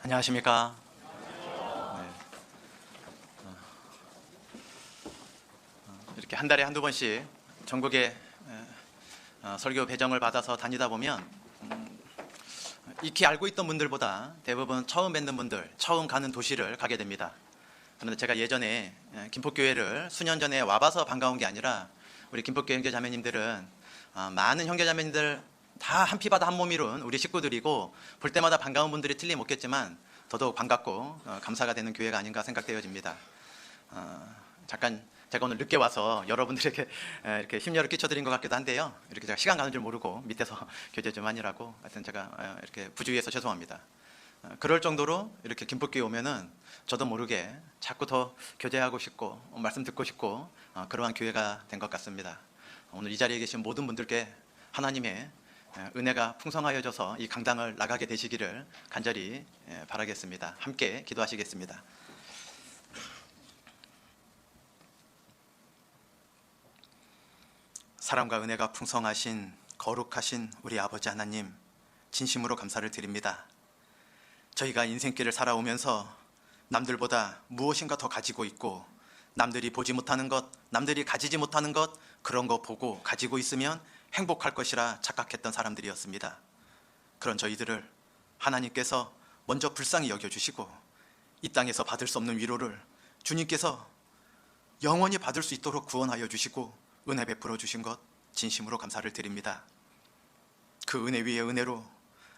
안녕하십니까. 네. 이렇게 한 달에 한두 번씩 전국에 설교 배정을 받아서 다니다 보면 익히 알고 있던 분들보다 대부분 처음 뵙는 분들, 처음 가는 도시를 가게 됩니다. 그런데 제가 예전에 김포교회를 수년 전에 와봐서 반가운 게 아니라 우리 김포교회 형제자매님들은 많은 형제자매님들 다 한 피 바다 한 몸 이룬 우리 식구들이고 볼 때마다 반가운 분들이 틀림없겠지만 더더욱 반갑고 감사가 되는 교회가 아닌가 생각되어집니다. 잠깐 제가 오늘 늦게 와서 여러분들에게 이렇게 심려를 끼쳐드린 것 같기도 한데요. 이렇게 제가 시간 가는 줄 모르고 밑에서 교제 좀 하느라고 하여튼 제가 이렇게 부주의해서 죄송합니다. 그럴 정도로 이렇게 김포교회 오면은 저도 모르게 자꾸 더 교제하고 싶고 말씀 듣고 싶고 그러한 교회가 된 것 같습니다. 오늘 이 자리에 계신 모든 분들께 하나님의 은혜가 풍성하여져서 이 강당을 나가게 되시기를 간절히 바라겠습니다. 함께 기도하시겠습니다. 사랑과 은혜가 풍성하신 거룩하신 우리 아버지 하나님, 진심으로 감사를 드립니다. 저희가 인생길을 살아오면서 남들보다 무엇인가 더 가지고 있고 남들이 보지 못하는 것, 남들이 가지지 못하는 것, 그런 거 보고 가지고 있으면 행복할 것이라 착각했던 사람들이었습니다. 그런 저희들을 하나님께서 먼저 불쌍히 여겨주시고 이 땅에서 받을 수 없는 위로를 주님께서 영원히 받을 수 있도록 구원하여 주시고 은혜 베풀어 주신 것 진심으로 감사를 드립니다. 그 은혜 위에 은혜로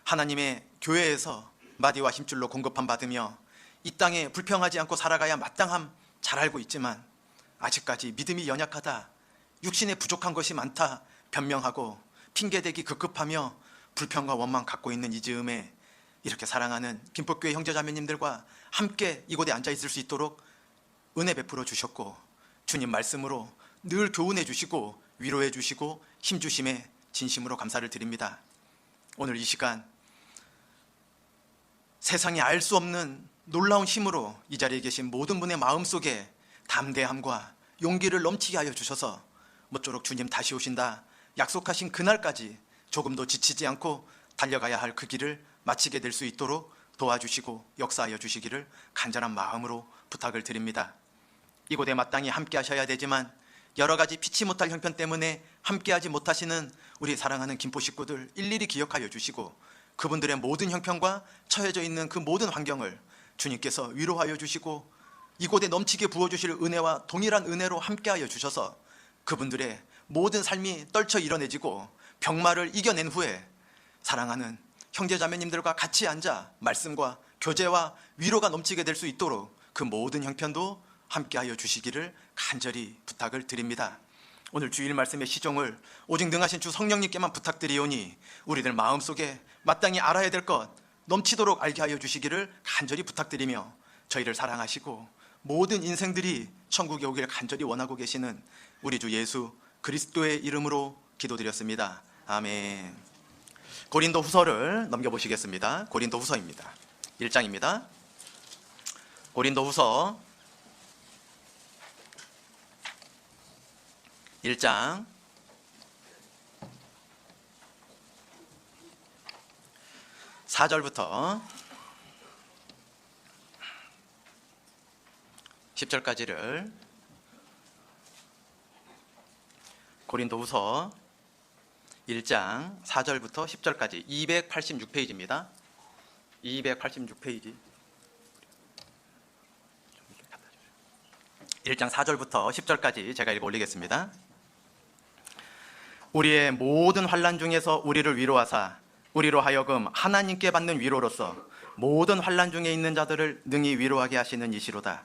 하나님의 교회에서 마디와 힘줄로 공급함 받으며 이 땅에 불평하지 않고 살아가야 마땅함 잘 알고 있지만 아직까지 믿음이 연약하다, 육신에 부족한 것이 많다 변명하고 핑계대기 급급하며 불평과 원망 갖고 있는 이 즈음에 이렇게 사랑하는 김포교회 형제자매님들과 함께 이곳에 앉아 있을 수 있도록 은혜 베풀어 주셨고 주님 말씀으로 늘 교훈해 주시고 위로해 주시고 힘 주심에 진심으로 감사를 드립니다. 오늘 이 시간 세상이 알 수 없는 놀라운 힘으로 이 자리에 계신 모든 분의 마음속에 담대함과 용기를 넘치게 하여 주셔서 모쪼록 주님 다시 오신다 약속하신 그날까지 조금도 지치지 않고 달려가야 할 그 길을 마치게 될 수 있도록 도와주시고 역사하여 주시기를 간절한 마음으로 부탁을 드립니다. 이곳에 마땅히 함께 하셔야 되지만 여러 가지 피치 못할 형편 때문에 함께하지 못하시는 우리 사랑하는 김포 식구들 일일이 기억하여 주시고 그분들의 모든 형편과 처해져 있는 그 모든 환경을 주님께서 위로하여 주시고 이곳에 넘치게 부어주실 은혜와 동일한 은혜로 함께하여 주셔서 그분들의 모든 삶이 떨쳐 일어내지고 병마를 이겨낸 후에 사랑하는 형제자매님들과 같이 앉아 말씀과 교제와 위로가 넘치게 될 수 있도록 그 모든 형편도 함께하여 주시기를 간절히 부탁을 드립니다. 오늘 주일 말씀의 시종을 오직 능하신 주 성령님께만 부탁드리오니 우리들 마음속에 마땅히 알아야 될 것 넘치도록 알게 하여 주시기를 간절히 부탁드리며 저희를 사랑하시고 모든 인생들이 천국에 오길 간절히 원하고 계시는 우리 주 예수 그리스도의 이름으로 기도드렸습니다. 아멘. 고린도 후서를 넘겨보시겠습니다. 고린도 후서입니다. 1장입니다. 고린도 후서 1장 4절부터 10절까지를 고린도후서 1장 4절부터 10절까지 286페이지입니다. 286페이지 1장 4절부터 10절까지 제가 읽어 올리겠습니다. 우리의 모든 환난 중에서 우리를 위로하사 우리로 하여금 하나님께 받는 위로로서 모든 환난 중에 있는 자들을 능히 위로하게 하시는 이시로다.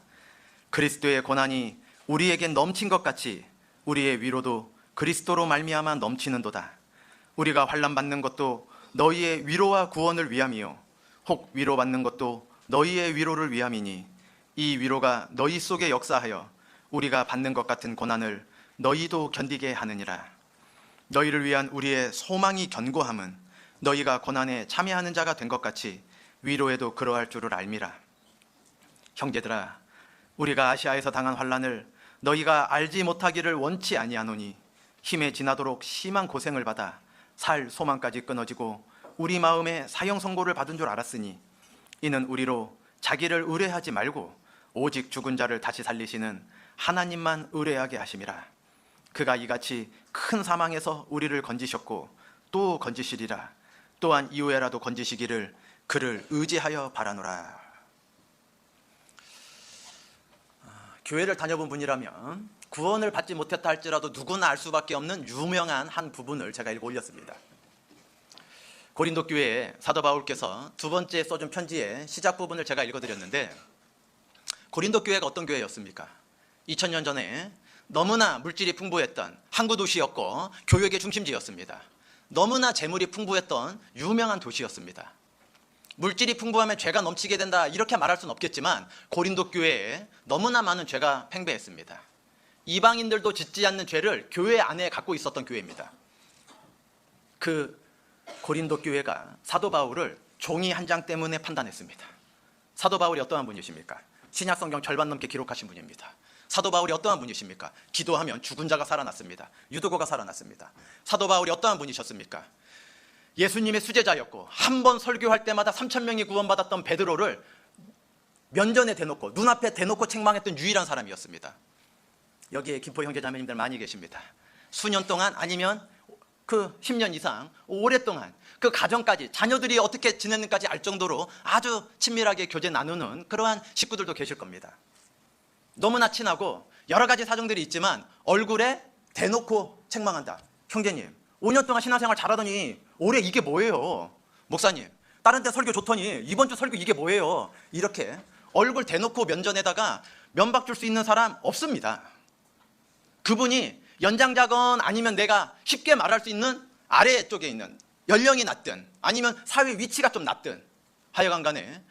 그리스도의 고난이 우리에게 넘친 것 같이 우리의 위로도 그리스도로 말미암아 넘치는도다. 우리가 환난 받는 것도 너희의 위로와 구원을 위함이요 혹 위로받는 것도 너희의 위로를 위함이니 이 위로가 너희 속에 역사하여 우리가 받는 것 같은 고난을 너희도 견디게 하느니라. 너희를 위한 우리의 소망이 견고함은 너희가 고난에 참여하는 자가 된 것 같이 위로에도 그러할 줄을 알미라. 형제들아, 우리가 아시아에서 당한 환난을 너희가 알지 못하기를 원치 아니하노니 힘에 지나도록 심한 고생을 받아 살 소망까지 끊어지고 우리 마음에 사형 선고를 받은 줄 알았으니 이는 우리로 자기를 의뢰하지 말고 오직 죽은 자를 다시 살리시는 하나님만 의뢰하게 하심이라. 그가 이같이 큰 사망에서 우리를 건지셨고 또 건지시리라. 또한 이후에라도 건지시기를 그를 의지하여 바라노라. 교회를 다녀본 분이라면 구원을 받지 못했다 할지라도 누구나 알 수밖에 없는 유명한 한 부분을 제가 읽어 올렸습니다. 고린도 교회에 사도 바울께서 두 번째 써준 편지의 시작 부분을 제가 읽어드렸는데, 고린도 교회가 어떤 교회였습니까? 2000년 전에 너무나 물질이 풍부했던 항구 도시였고 교역의 중심지였습니다. 너무나 재물이 풍부했던 유명한 도시였습니다. 물질이 풍부하면 죄가 넘치게 된다 이렇게 말할 수는 없겠지만 고린도 교회에 너무나 많은 죄가 팽배했습니다. 이방인들도 짓지 않는 죄를 교회 안에 갖고 있었던 교회입니다. 그 고린도 교회가 사도 바울을 종이 한 장 때문에 판단했습니다. 사도 바울이 어떠한 분이십니까? 신약 성경 절반 넘게 기록하신 분입니다. 사도 바울이 어떠한 분이십니까? 기도하면 죽은 자가 살아났습니다. 유두고가 살아났습니다. 사도 바울이 어떠한 분이셨습니까? 예수님의 수제자였고 한 번 설교할 때마다 3,000명이 구원받았던 베드로를 면전에 대놓고 눈앞에 대놓고 책망했던 유일한 사람이었습니다. 여기에 김포 형제자매님들 많이 계십니다. 수년 동안 아니면 그 10년 이상 오랫동안 그 가정까지 자녀들이 어떻게 지냈는지까지 알 정도로 아주 친밀하게 교제 나누는 그러한 식구들도 계실 겁니다. 너무나 친하고 여러 가지 사정들이 있지만 얼굴에 대놓고 책망한다. 형제님 5년 동안 신앙생활 잘하더니 올해 이게 뭐예요? 목사님 다른 데 설교 좋더니 이번 주 설교 이게 뭐예요? 이렇게 얼굴 대놓고 면전에다가 면박 줄 수 있는 사람 없습니다. 그분이 연장자건 아니면 내가 쉽게 말할 수 있는 아래쪽에 있는 연령이 낮든 아니면 사회 위치가 좀 낮든 하여간 간에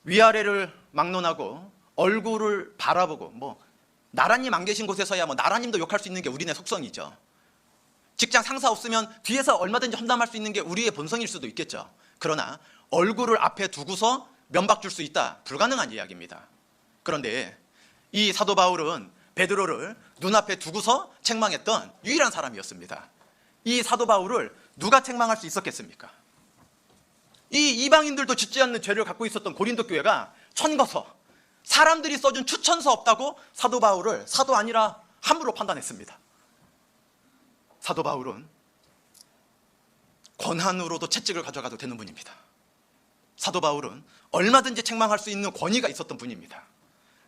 위아래를 막론하고 얼굴을 바라보고 나라님 안 계신 곳에서야 나라님도 욕할 수 있는 게 우리네 속성이죠. 직장 상사 없으면 뒤에서 얼마든지 험담할 수 있는 게 우리의 본성일 수도 있겠죠. 그러나 얼굴을 앞에 두고서 면박 줄 수 있다? 불가능한 이야기입니다. 그런데 이 사도 바울은 베드로를 눈앞에 두고서 책망했던 유일한 사람이었습니다. 이 사도 바울을 누가 책망할 수 있었겠습니까? 이 이방인들도 짓지 않는 죄를 갖고 있었던 고린도 교회가 천거서, 사람들이 써준 추천서 없다고 사도 바울을 사도 아니라 함부로 판단했습니다. 사도 바울은 권한으로도 채찍을 가져가도 되는 분입니다. 사도 바울은 얼마든지 책망할 수 있는 권위가 있었던 분입니다.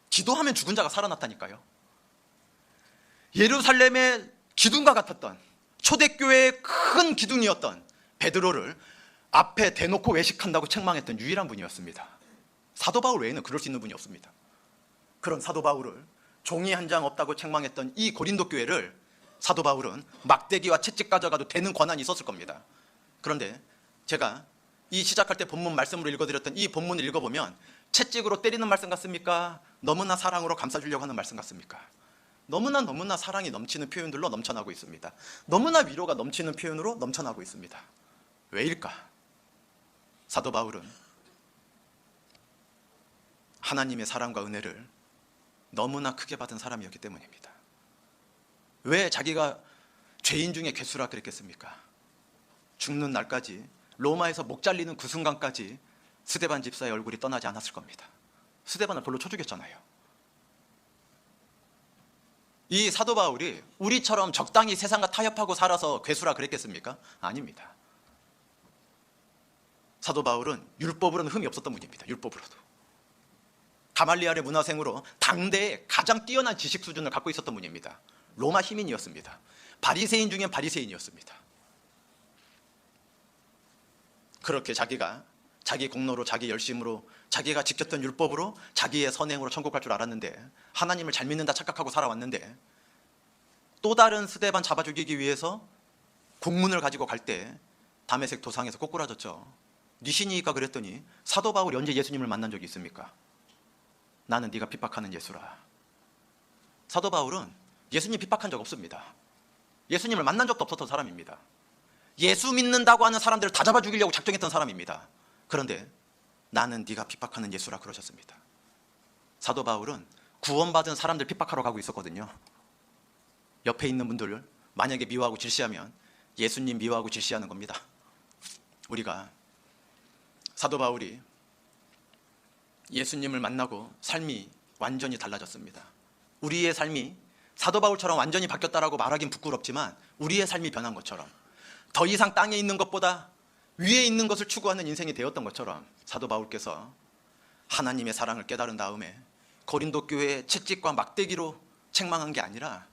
기도하면 죽은 자가 살아났다니까요. 예루살렘의 기둥과 같았던 초대교회의 큰 기둥이었던 베드로를 앞에 대놓고 외식한다고 책망했던 유일한 분이었습니다. 사도 바울 외에는 그럴 수 있는 분이 없습니다. 그런 사도 바울을 종이 한 장 없다고 책망했던 이 고린도 교회를 사도 바울은 막대기와 채찍 가져가도 되는 권한이 있었을 겁니다. 그런데 제가 이 시작할 때 본문 말씀으로 읽어드렸던 이 본문을 읽어보면 채찍으로 때리는 말씀 같습니까? 너무나 사랑으로 감싸주려고 하는 말씀 같습니까? 너무나 사랑이 넘치는 표현들로 넘쳐나고 있습니다. 너무나 위로가 넘치는 표현으로 넘쳐나고 있습니다. 왜일까? 사도 바울은 하나님의 사랑과 은혜를 너무나 크게 받은 사람이었기 때문입니다. 왜 자기가 죄인 중에 괴수라 그랬겠습니까? 죽는 날까지, 로마에서 목 잘리는 그 순간까지 스데반 집사의 얼굴이 떠나지 않았을 겁니다. 스데반을 돌로 쳐 죽였잖아요. 이 사도 바울이 우리처럼 적당히 세상과 타협하고 살아서 괴수라 그랬겠습니까? 아닙니다. 사도 바울은 율법으로는 흠이 없었던 분입니다. 율법으로도. 가말리알의 문화생으로 당대에 가장 뛰어난 지식 수준을 갖고 있었던 분입니다. 로마 시민이었습니다. 바리새인 중엔 바리새인이었습니다. 그렇게 자기가 자기 공로로, 자기 열심으로, 자기가 지켰던 율법으로, 자기의 선행으로 천국 갈 줄 알았는데, 하나님을 잘 믿는다 착각하고 살아왔는데, 또 다른 스데반 잡아 죽이기 위해서 공문을 가지고 갈 때 다메섹 도상에서 꼬꾸라졌죠. 네 신이니까 그랬더니 사도 바울이 언제 예수님을 만난 적이 있습니까? 나는 네가 핍박하는 예수라. 사도 바울은 예수님 핍박한 적 없습니다. 예수님을 만난 적도 없었던 사람입니다. 예수 믿는다고 하는 사람들을 다 잡아 죽이려고 작정했던 사람입니다. 그런데 나는 네가 핍박하는 예수라 그러셨습니다. 사도 바울은 구원받은 사람들 핍박하러 가고 있었거든요. 옆에 있는 분들을 만약에 미워하고 질시하면 예수님 미워하고 질시하는 겁니다. 우리가 사도 바울이 예수님을 만나고 삶이 완전히 달라졌습니다. 우리의 삶이 사도 바울처럼 완전히 바뀌었다라고 말하긴 부끄럽지만 우리의 삶이 변한 것처럼, 더 이상 땅에 있는 것보다 위에 있는 것을 추구하는 인생이 되었던 것처럼, 사도 바울께서 하나님의 사랑을 깨달은 다음에 고린도 교회의 채찍과 막대기로 책망한 게 아니라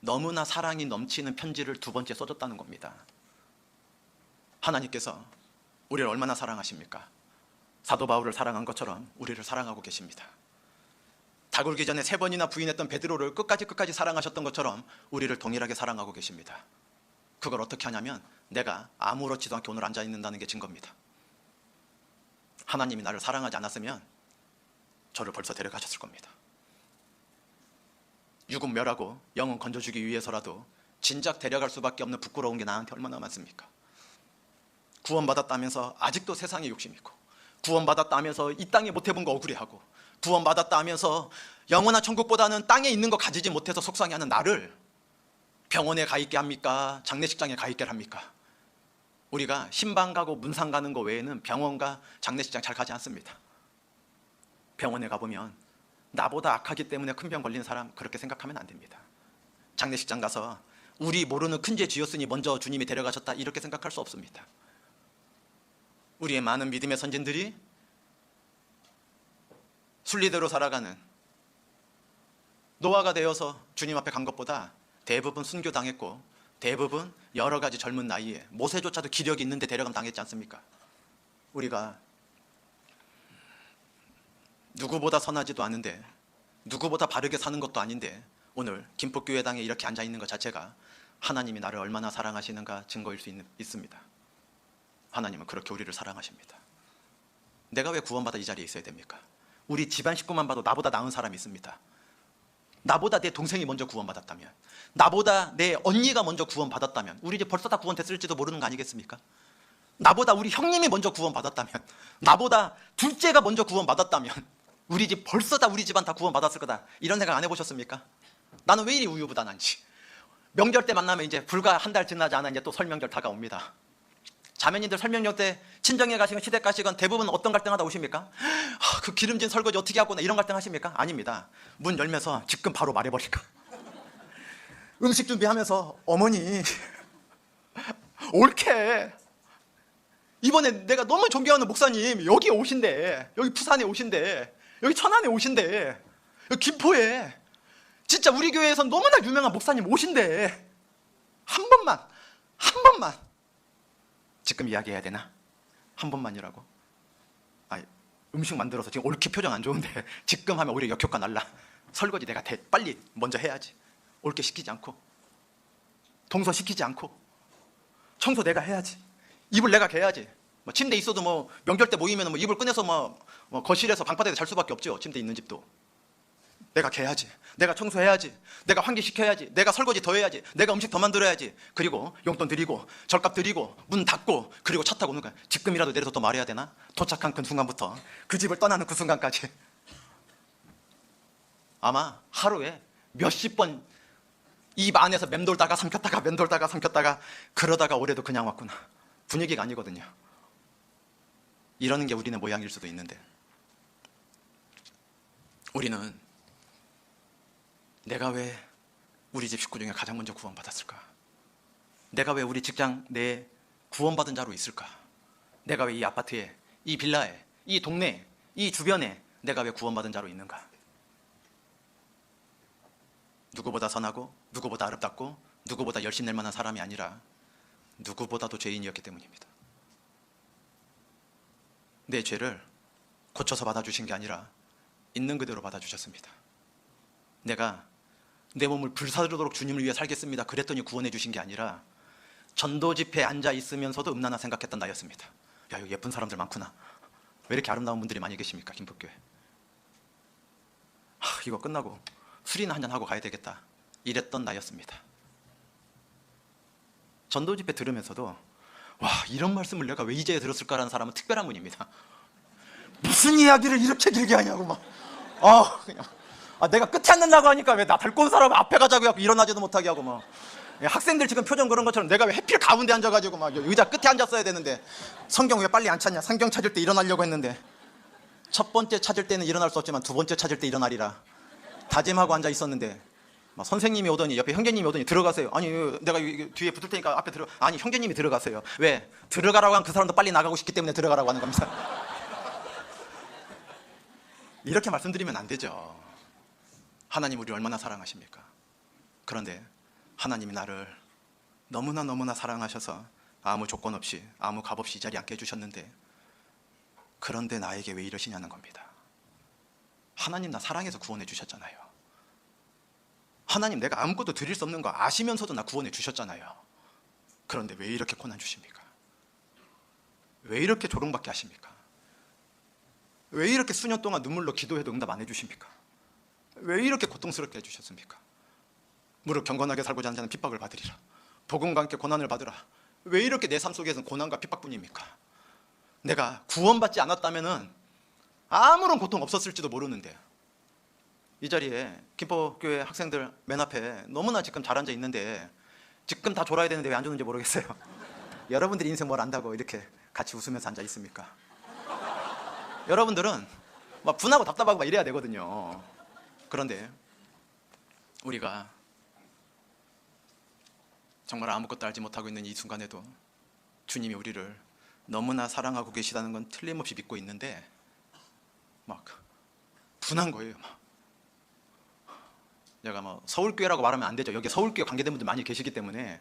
너무나 사랑이 넘치는 편지를 두 번째 써줬다는 겁니다. 하나님께서 우리를 얼마나 사랑하십니까? 사도 바울을 사랑한 것처럼 우리를 사랑하고 계십니다. 닭 울기 전에 3번이나 부인했던 베드로를 끝까지 사랑하셨던 것처럼 우리를 동일하게 사랑하고 계십니다. 그걸 어떻게 하냐면 내가 아무렇지도 않게 오늘 앉아 있는다는 게 증거입니다. 하나님이 나를 사랑하지 않았으면 저를 벌써 데려가셨을 겁니다. 육은 멸하고 영은 건져주기 위해서라도 진작 데려갈 수밖에 없는 부끄러운 게 나한테 얼마나 많습니까? 구원받았다면서 아직도 세상에 욕심 있고, 구원받았다면서 이 땅에 못 해본 거 억울해하고, 구원받았다면서 영원한 천국보다는 땅에 있는 거 가지지 못해서 속상해하는 나를 병원에 가 있게 합니까? 장례식장에 가 있게 합니까? 우리가 신방 가고 문상 가는 거 외에는 병원과 장례식장 잘 가지 않습니다. 병원에 가보면 나보다 악하기 때문에 큰 병 걸린 사람 그렇게 생각하면 안 됩니다. 장례식장 가서 우리 모르는 큰 죄 지었으니 먼저 주님이 데려가셨다 이렇게 생각할 수 없습니다. 우리의 많은 믿음의 선진들이 순리대로 살아가는 노아가 되어서 주님 앞에 간 것보다 대부분 순교당했고, 대부분 여러 가지 젊은 나이에 모세조차도 기력이 있는데 데려감 당했지 않습니까? 우리가 누구보다 선하지도 않은데, 누구보다 바르게 사는 것도 아닌데 오늘 김포교회당에 이렇게 앉아있는 것 자체가 하나님이 나를 얼마나 사랑하시는가 증거일 수 있습니다. 하나님은 그렇게 우리를 사랑하십니다. 내가 왜 구원받아 이 자리에 있어야 됩니까? 우리 집안 식구만 봐도 나보다 나은 사람이 있습니다. 나보다 내 동생이 먼저 구원받았다면, 나보다 내 언니가 먼저 구원받았다면 우리 집 벌써 다 구원됐을지도 모르는 거 아니겠습니까? 나보다 우리 형님이 먼저 구원받았다면, 나보다 둘째가 먼저 구원받았다면 우리 집 벌써 다 우리 집안 다 구원받았을 거다. 이런 생각 안 해보셨습니까? 나는 왜 이리 우유부단한지. 명절 때 만나면 이제 불과 한 달 지나지 않아 이제 또 설명절 다가옵니다. 자매님들 설명절 때 친정에 가시건 시댁 가시건 대부분 어떤 갈등하다 오십니까? 그 기름진 설거지 어떻게 하고 이런 갈등 하십니까? 아닙니다. 문 열면서 지금 바로 말해버릴까? 음식 준비하면서 어머니 옳게 이번에 내가 너무 존경하는 목사님 여기 오신대, 여기 부산에 오신대, 여기 천안에 오신대, 여기 김포에 진짜 우리 교회에서 너무나 유명한 목사님 오신대. 한 번만 지금 이야기해야 되나? 한 번만이라고? 음식 만들어서 지금 옳게 표정 안 좋은데 지금 하면 오히려 역효과 날라. 설거지 내가 빨리 먼저 해야지. 옳게 시키지 않고, 동서 시키지 않고, 청소 내가 해야지. 이불 내가 개야지. 침대 있어도 명절 때 모이면 이불 꺼내서 거실에서 방바닥에 잘 수밖에 없죠. 침대 있는 집도. 내가 개야지. 내가 청소해야지. 내가 환기시켜야지. 내가 설거지 더 해야지. 내가 음식 더 만들어야지. 그리고 용돈 드리고 절값 드리고 문 닫고 그리고 차 타고 오는 거야. 지금이라도 내려서 또 말해야 되나? 도착한 그 순간부터 그 집을 떠나는 그 순간까지 아마 하루에 몇십 번 입 안에서 맴돌다가 삼켰다가 그러다가 올해도 그냥 왔구나. 분위기가 아니거든요. 이러는 게 우리는 모양일 수도 있는데, 우리는 내가 왜 우리 집 식구 중에 가장 먼저 구원받았을까? 내가 왜 우리 직장 내에 구원받은 자로 있을까? 내가 왜 이 아파트에, 이 빌라에, 이 동네에, 이 주변에 내가 왜 구원받은 자로 있는가? 누구보다 선하고 누구보다 아름답고 누구보다 열심히 낼 만한 사람이 아니라 누구보다도 죄인이었기 때문입니다. 내 죄를 고쳐서 받아주신 게 아니라 있는 그대로 받아주셨습니다. 내가 내 몸을 불사르도록 주님을 위해 살겠습니다 그랬더니 구원해 주신 게 아니라 전도 집회에 앉아 있으면서도 음란한 생각했던 나였습니다. 야, 여기 예쁜 사람들 많구나. 왜 이렇게 아름다운 분들이 많이 계십니까? 김포교회. 이거 끝나고 술이나 한잔 하고 가야 되겠다 이랬던 나였습니다. 전도 집회 들으면서도 와, 이런 말씀을 내가 왜 이제야 들었을까라는 사람은 특별한 분입니다. 무슨 이야기를 이렇게 길게 하냐고 그냥 내가 끝에 앉는다고 하니까 왜 나 닮고 온 사람 앞에 가자고 하고 일어나지도 못하게 하고 학생들 지금 표정 그런 것처럼 내가 왜 해필 가운데 앉아가지고 의자 끝에 앉았어야 되는데 성경 왜 빨리 안 찾냐? 성경 찾을 때 일어나려고 했는데 첫 번째 찾을 때는 일어날 수 없지만 두 번째 찾을 때 일어나리라 다짐하고 앉아 있었는데 막 선생님이 오더니 옆에 형제님이 오더니 들어가세요. 아니 내가 뒤에 붙을 테니까 앞에 들어. 아니 형제님이 들어가세요. 왜? 들어가라고 한 그 사람도 빨리 나가고 싶기 때문에 들어가라고 하는 겁니다. 이렇게 말씀드리면 안 되죠. 하나님 우리를 얼마나 사랑하십니까? 그런데 하나님이 나를 너무나 사랑하셔서 아무 조건 없이 아무 값 없이 이 자리에 앉게 해주셨는데 그런데 나에게 왜 이러시냐는 겁니다. 하나님 나 사랑해서 구원해 주셨잖아요. 하나님 내가 아무것도 드릴 수 없는 거 아시면서도 나 구원해 주셨잖아요. 그런데 왜 이렇게 고난 주십니까? 왜 이렇게 조롱받게 하십니까? 왜 이렇게 수년 동안 눈물로 기도해도 응답 안 해주십니까? 왜 이렇게 고통스럽게 해주셨습니까? 무릇 경건하게 살고자 하는 자는 핍박을 받으리라. 복음과 함께 고난을 받으라. 왜 이렇게 내 삶 속에서는 고난과 핍박뿐입니까? 내가 구원받지 않았다면 아무런 고통 없었을지도 모르는데 이 자리에 김포교회 학생들 맨 앞에 너무나 지금 잘 앉아 있는데 지금 다 졸아야 되는데 왜 안 좋는지 모르겠어요. 여러분들이 인생 뭘 안다고 이렇게 같이 웃으면서 앉아 있습니까? 여러분들은 막 분하고 답답하고 막 이래야 되거든요. 그런데 우리가 정말 아무것도 알지 못하고 있는 이 순간에도 주님이 우리를 너무나 사랑하고 계시다는 건 틀림없이 믿고 있는데 막 분한 거예요. 막. 제가 뭐 서울교회라고 말하면 안 되죠. 여기 서울교회 관계된 분들 많이 계시기 때문에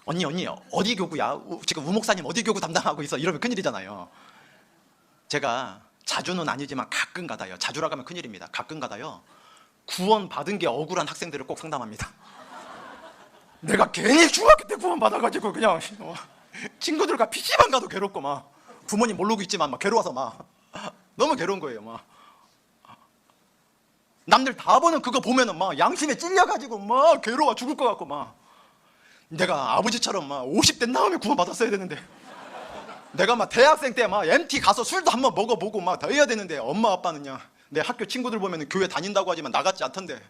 언니 어디 교구야? 지금 우목사님 어디 교구 담당하고 있어? 이러면 큰일이잖아요. 제가 자주는 아니지만 가끔 가다요. 자주라고 하면 큰일입니다. 가끔 가다요. 구원 받은 게 억울한 학생들을 꼭 상담합니다. 내가 괜히 중학교 때 구원 받아가지고 그냥 친구들과 PC방 가도 괴롭고 막 부모님 모르고 있지만 막 괴로워서 막 너무 괴로운 거예요. 막 남들 다 보는 그거 보면은 막 양심에 찔려가지고 막 괴로워 죽을 것 같고 막 내가 아버지처럼 막 50 된 다음에 구원 받았어야 되는데 내가 막 대학생 때 막 MT 가서 술도 한번 먹어보고 막 다 해야 되는데 엄마 아빠는요 내 학교 친구들 보면 교회 다닌다고 하지만 나같지 않던데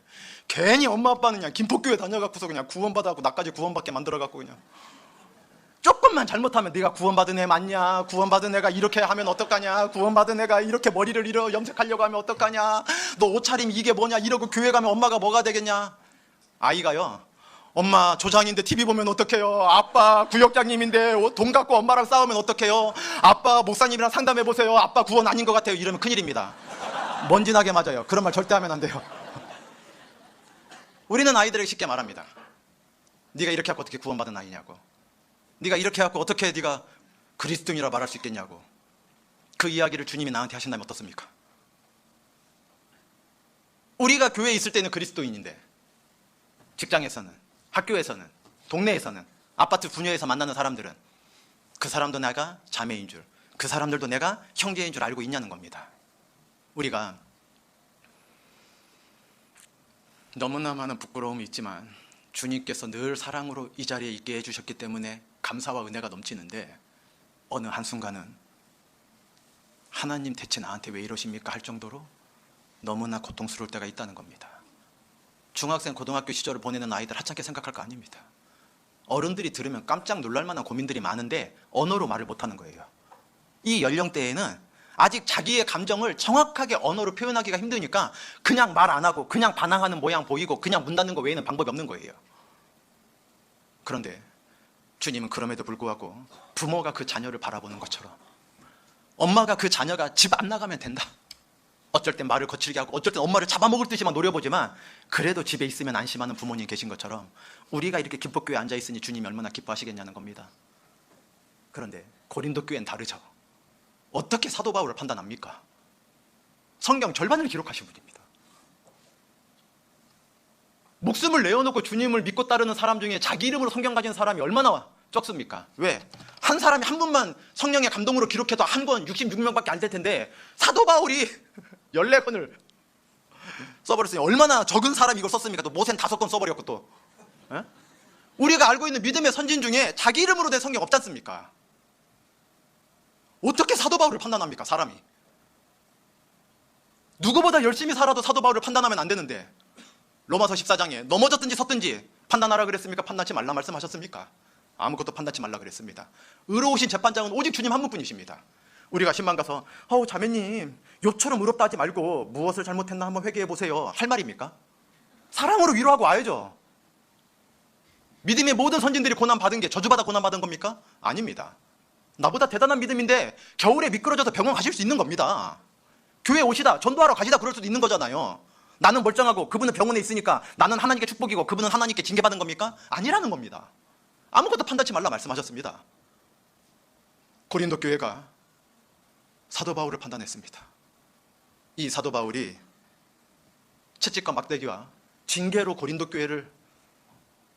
괜히 엄마 아빠는 그냥 김포교회 다녀갖고서 그냥 구원받아갖고 나까지 구원받게 만들어갖고 그냥 조금만 잘못하면 네가 구원받은 애 맞냐, 구원받은 애가 이렇게 하면 어떡하냐, 구원받은 애가 이렇게 머리를 이러 염색하려고 하면 어떡하냐, 너 옷차림 이게 뭐냐 이러고 교회 가면 엄마가 뭐가 되겠냐. 아이가요 엄마 조장인데 TV 보면 어떡해요, 아빠 구역장님인데 돈 갖고 엄마랑 싸우면 어떡해요, 아빠 목사님이랑 상담해보세요, 아빠 구원 아닌 것 같아요, 이러면 큰일입니다. 먼지나게 맞아요. 그런 말 절대 하면 안 돼요. 우리는 아이들에게 쉽게 말합니다. 네가 이렇게 하고 어떻게 구원받은 아이냐고, 네가 이렇게 해갖고 어떻게 네가 그리스도인이라 말할 수 있겠냐고. 그 이야기를 주님이 나한테 하신다면 어떻습니까? 우리가 교회에 있을 때는 그리스도인인데 직장에서는, 학교에서는, 동네에서는, 아파트 분야에서 만나는 사람들은 그 사람도 내가 자매인 줄, 그 사람들도 내가 형제인 줄 알고 있냐는 겁니다. 우리가 너무나 많은 부끄러움이 있지만 주님께서 늘 사랑으로 이 자리에 있게 해주셨기 때문에 감사와 은혜가 넘치는데 어느 한순간은 하나님 대체 나한테 왜 이러십니까 할 정도로 너무나 고통스러울 때가 있다는 겁니다. 중학생, 고등학교 시절을 보내는 아이들 하찮게 생각할 거 아닙니다. 어른들이 들으면 깜짝 놀랄 만한 고민들이 많은데 언어로 말을 못하는 거예요. 이 연령대에는 아직 자기의 감정을 정확하게 언어로 표현하기가 힘드니까 그냥 말 안 하고 그냥 반항하는 모양 보이고 그냥 문 닫는 거 외에는 방법이 없는 거예요. 그런데 주님은 그럼에도 불구하고 부모가 그 자녀를 바라보는 것처럼, 엄마가 그 자녀가 집 안 나가면 된다, 어쩔 땐 말을 거칠게 하고 어쩔 땐 엄마를 잡아먹을 듯이만 노려보지만 그래도 집에 있으면 안심하는 부모님 계신 것처럼 우리가 이렇게 김포교회에 앉아있으니 주님이 얼마나 기뻐하시겠냐는 겁니다. 그런데 고린도 교회는 다르죠. 어떻게 사도 바울을 판단합니까? 성경 절반을 기록하신 분입니다. 목숨을 내어놓고 주님을 믿고 따르는 사람 중에 자기 이름으로 성경 가진 사람이 얼마나 적습니까? 왜? 한 사람이 한 분만 성령의 감동으로 기록해도 한 권 66명밖에 안 될 텐데 사도 바울이 14권을 써버렸으니 얼마나 적은 사람이 이걸 썼습니까? 또 모세는 5권 써버렸고 또 에? 우리가 알고 있는 믿음의 선진 중에 자기 이름으로 된 성경 없지 않습니까? 어떻게 사도 바울을 판단합니까? 사람이 누구보다 열심히 살아도 사도 바울을 판단하면 안 되는데 로마서 14장에 넘어졌든지 섰든지 판단하라 그랬습니까? 판단치 말라 말씀하셨습니까? 아무것도 판단치 말라 그랬습니다. 의로우신 재판장은 오직 주님 한 분뿐이십니다. 우리가 신방 가서 자매님 욥처럼 의롭다 하지 말고 무엇을 잘못했나 한번 회개해 보세요 할 말입니까? 사랑으로 위로하고 와야죠. 믿음의 모든 선진들이 고난받은 게 저주받아 고난받은 겁니까? 아닙니다. 나보다 대단한 믿음인데 겨울에 미끄러져서 병원 가실 수 있는 겁니다. 교회 오시다 전도하러 가시다 그럴 수도 있는 거잖아요. 나는 멀쩡하고 그분은 병원에 있으니까 나는 하나님께 축복이고 그분은 하나님께 징계받은 겁니까? 아니라는 겁니다. 아무것도 판단치 말라 말씀하셨습니다. 고린도 교회가 사도 바울을 판단했습니다. 이 사도 바울이 채찍과 막대기와 징계로 고린도 교회를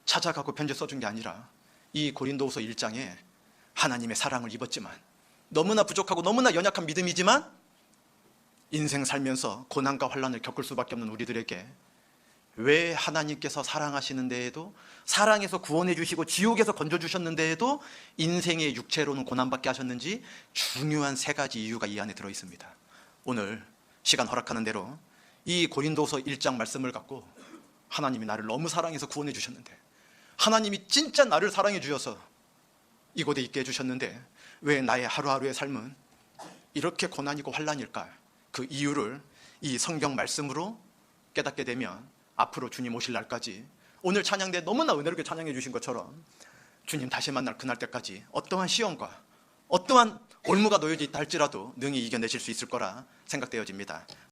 찾아가고 편지 써준 게 아니라 이 고린도후서 1장에 하나님의 사랑을 입었지만 너무나 부족하고 너무나 연약한 믿음이지만 인생 살면서 고난과 환난을 겪을 수밖에 없는 우리들에게 왜 하나님께서 사랑하시는 데에도 사랑해서 구원해 주시고 지옥에서 건져 주셨는데에도 인생의 육체로는 고난받게 하셨는지 중요한 3가지 이유가 이 안에 들어 있습니다. 오늘 시간 허락하는 대로 이 고린도서 1장 말씀을 갖고 하나님이 나를 너무 사랑해서 구원해 주셨는데 하나님이 진짜 나를 사랑해 주셔서 이곳에 있게 해주셨는데 왜 나의 하루하루의 삶은 이렇게 고난이고 환난일까? 그 이유를 이 성경 말씀으로 깨닫게 되면 앞으로 주님 오실 날까지 오늘 찬양대 너무나 은혜롭게 찬양해 주신 것처럼 주님 다시 만날 그날 때까지 어떠한 시험과 어떠한 올무가 놓여져 있다 할지라도 능히 이겨내실 수 있을 거라 생각되어집니다.